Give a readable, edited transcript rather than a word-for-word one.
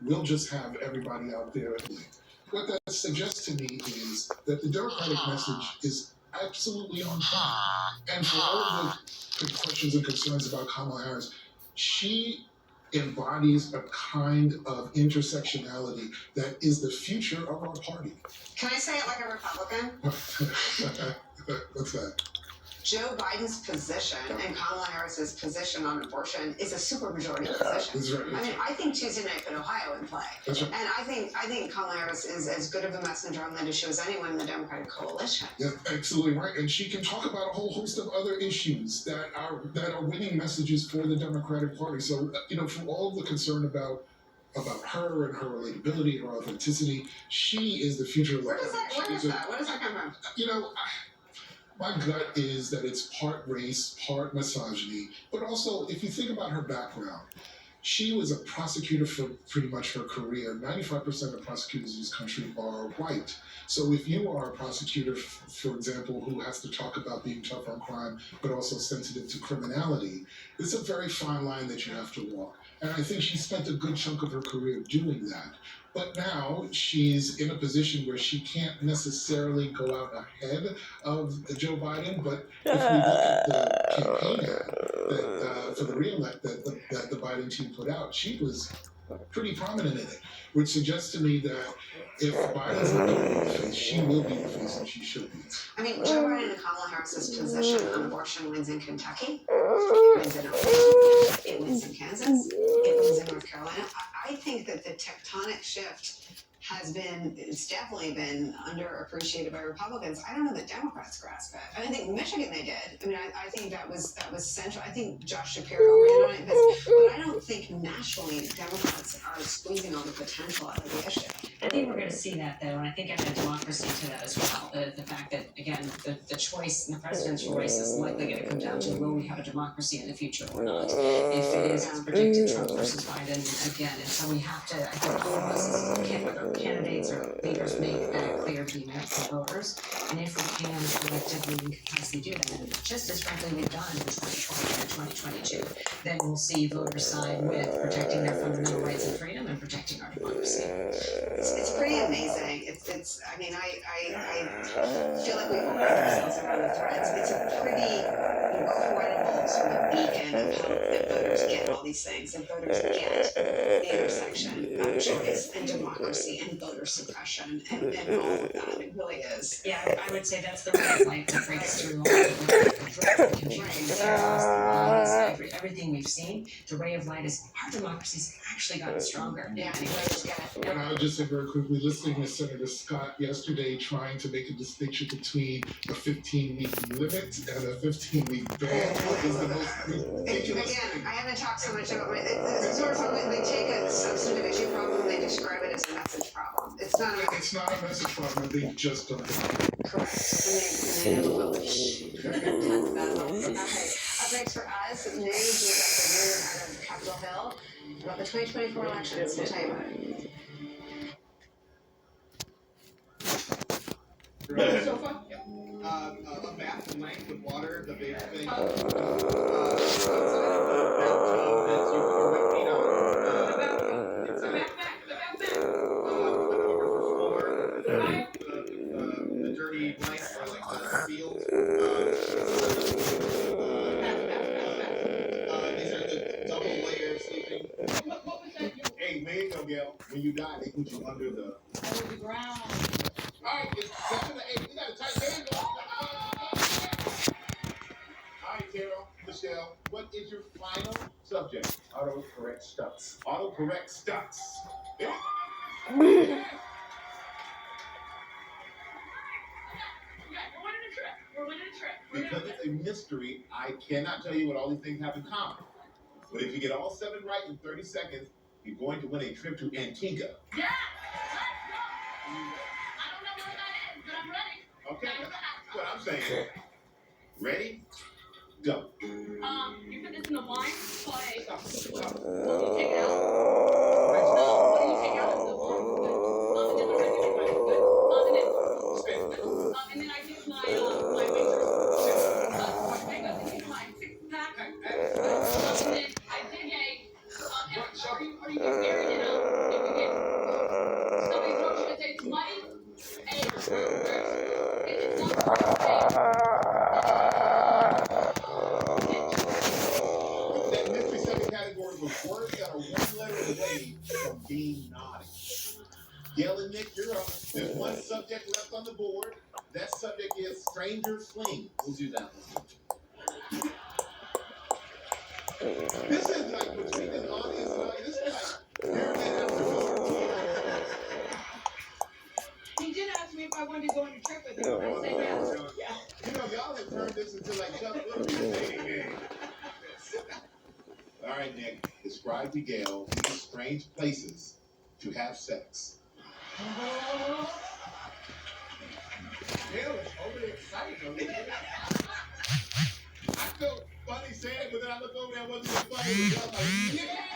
we'll just have everybody out there. What that suggests to me is that the Democratic message is absolutely on point. And for all of the questions and concerns about Kamala Harris, she embodies a kind of intersectionality that is the future of our party. Can I say it like a Republican? What's that? Joe Biden's position and Kamala Harris's position on abortion is a supermajority position. That's right. I mean, I think Tuesday night put Ohio in play. That's right. And I think Kamala Harris is as good of a messenger on that issue as anyone in the Democratic coalition. Yeah, absolutely right. And she can talk about a whole host of other issues that are winning messages for the Democratic Party. So, for all the concern about her and her relatability, her authenticity, she is the future of the party. Where does that come from? My gut is that it's part race, part misogyny, but also, if you think about her background, she was a prosecutor for pretty much her career. 95% of prosecutors in this country are white. So if you are a prosecutor, for example, who has to talk about being tough on crime, but also sensitive to criminality, it's a very fine line that you have to walk. And I think she spent a good chunk of her career doing that. But now she's in a position where she can't necessarily go out ahead of Joe Biden. But if we look at the campaign ad for the reelect that the Biden team put out, she was pretty prominent in it, which suggests to me that if Biden's not going to be the face, she will be the face, and she should be. I mean, Joe Biden and Kamala Harris's position on abortion wins in Kentucky, it wins in Ohio, it wins in Kansas, it wins in North Carolina. I think that the tectonic shift it's definitely been underappreciated by Republicans. I don't know that Democrats grasp it. I think Michigan they did. I mean, I think that was central. I think Josh Shapiro ran on it, but I don't think nationally Democrats are squeezing all the potential out of the issue. I think we're going to see that, though, and I think I have democracy to that as well. The fact that, again, the choice in the presidential race is likely going to come down to will we have a democracy in the future or not. If it is as predicted, Trump versus Biden, again, and so we have to, I think all of us as candidates or leaders make that clear to the American voters, and if we can collectively and continuously do that, just as frankly we've done in 2020 and 2022, then we'll see voters side with protecting their fundamental rights and freedom and protecting our democracy. It's pretty amazing. It's. I mean, I feel like we all wrap ourselves around the threads. It's a pretty incredible sort of beacon of hope that voters get all these things, and voters get the intersection of choice and democracy and voter suppression and all of that. It really is. Yeah, I would say that's the ray of light that breaks through all the confusion, everything we've seen. The ray of light is our democracy's actually gotten stronger. Yeah, voters get it. And I would just say very quickly, listening to Senator Scott yesterday trying to make a distinction between a 15-week limit and a 15-week ban is the most ridiculous. Again, I haven't talked so much about it's sort of they take a substantive issue problem and they describe it as a message problem. It's not a message problem. They just don't. Correct. And they never will. Okay. Up next for us, news this afternoon out of Capitol Hill about the 2024 elections. We'll tell you about it. Sofa? Yep. A bath and length with water, the big thing. The dirty blanket or like the fields. These are the double layer sleeping. What was that? Hey, man, Gail, when you die, they put you under the ground. Alright, it's 7 to 8. You got a tight band going. Alright, Carol, Michelle, what is your final subject? Autocorrect stunts. Autocorrect stunts. Yeah. We're winning a trip. Because it's a mystery, I cannot tell you what all these things have in common. But if you get all 7 right in 30 seconds, you're going to win a trip to Antigua. Yeah! Okay, that's what I'm saying. Ready? Go. You put this in the wine, play. Stop. What do you take out? What do you take out of the wine? And then I use my waitress. I use my 6-pack. And then I dig a. What, Shelby? How do you get married in away from being naughty. Gail and Nick, you're up. There's one subject left on the board. That subject is stranger fling. We'll do that one. This is like between an audience and audience. This is like Pyramid After Dark. He did ask me if I wanted to go on a trip with him. I said yes. Yeah. You know, y'all have turned this into like Chuck Little dating game. All right, Nick. Describe to Gail these strange places to have sex. Gail is overly excited over here. I felt funny saying it, but then I looked over there and it wasn't even funny. I was like, yeah.